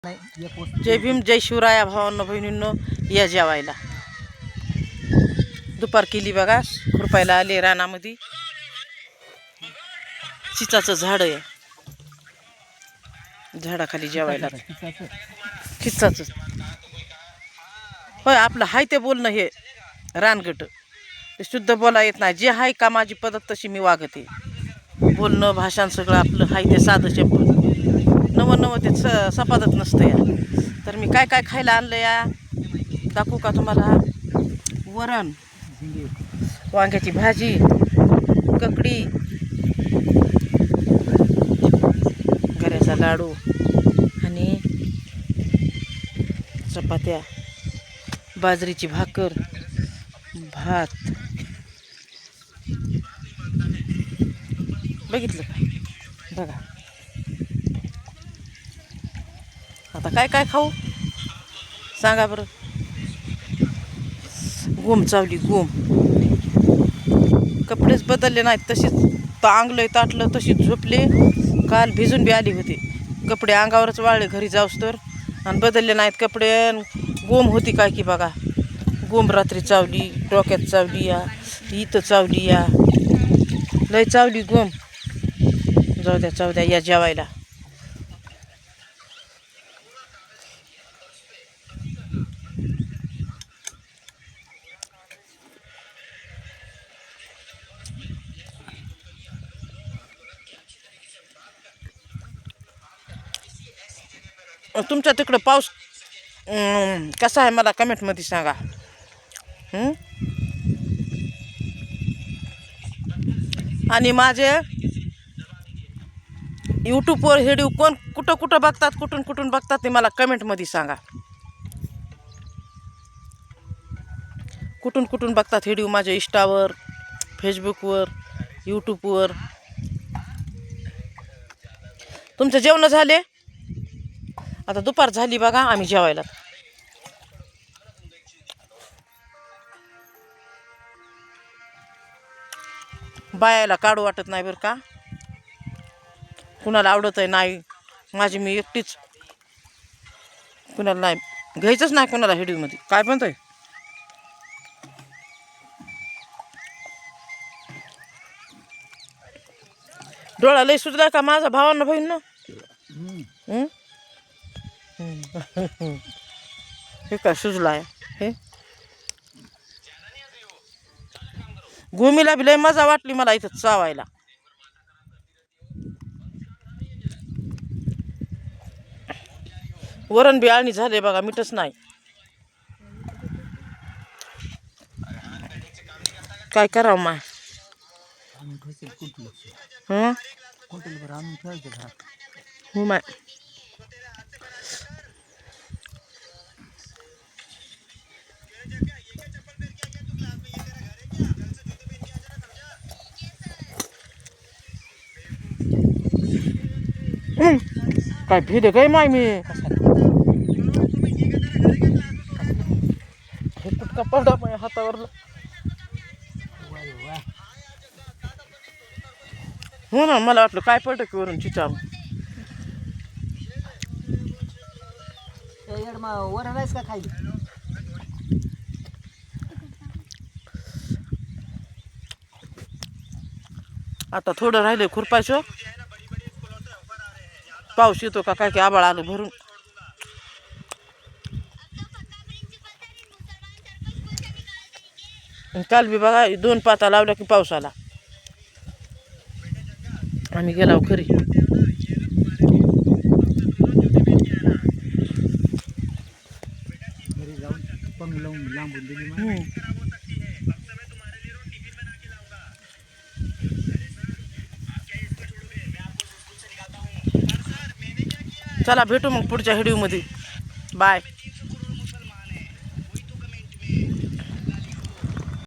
जय भीम जय शिवराया भावांनो बहिणींनो, या जेवायला. दुपार केली बघा, खुरपायला आले रानामध्ये. चिचाचं झाड आहे, झाडाखाली जेवायला. खिचाचं होय, आपलं हाय ते बोलणं हे रानगट. ते शुद्ध बोला येत नाही. जे हाय का माझी पद्धत तशी मी वागते. बोलणं भाषण सगळं आपलं हाय ते साधं चंपल. नवं ते सपादत नसतं या. तर मी काय काय खायला आणलं या दाखवू का तुम्हाला. वरण, वांग्याची भाजी, ककडी, गऱ्याचा लाडू आणि चपात्या, बाजरीची भाकर, भात. बघितलं का? बघा आता काय काय खाऊ सांगा बरं. गोम चावली गोम. कपडेच बदलले नाहीत, तशीच तांगलंय ताटलं तशीच झोपले. काल भिजून बी आली होती, कपडे अंगावरच वाळले घरी जाऊस तर. आणि बदलले नाहीत कपडे. गोम होती काय की बघा. गोम रात्री चावली, डोक्यात चावली या, इथं चावली या, लय चावली गोम. जाऊ द्या या जेवायला. तुमच्या तिकडं पाऊस कसा आहे मला कमेंटमध्ये सांगा. आणि माझे यूट्यूबवर व्हिडिओ कोण कुठं बघतात, कुठून बघतात ते मला कमेंटमध्ये सांगा. कुठून बघतात व्हिडिओ माझ्या इंस्टावर, फेसबुकवर, यूट्यूबवर. तुमचं जेवण झाले? आता दुपार झाली बघा, आम्ही जेवायला. बायाला काढू वाटत नाही बरं का. कुणाला आवडत आहे नाही, माझी मी एकटीच. कुणाला नाही घ्यायचंच नाही कुणाला व्हिडिओमध्ये. काय म्हणतोय डोळा लय सुजला का माझा भावांना बहिणीनं. हे काय सुजलाय हे. गोमीला बी लय मजा वाटली मला इथं चावायला. वरण बी आळणी झाले बघा, मीठच नाही. काय करावं माय. हो माय. काय भेद काय माय मी. हे तुटका पडला माझ्या हातावर. हो ना, मला वाटलं काय पडलं की वरून चिचा. का खाली आता थोडं राहिले खुरपायचं. पाऊस येतो का काय की आबाळ आलं भरून. काल बी बघा 2 पाता लावल्या की पाऊस आला. आम्ही गेलो खरी. घरी जाऊन पंग लावून लांबून दिली. चला भेटू मग पुढच्या व्हिडिओमध्ये. बाय.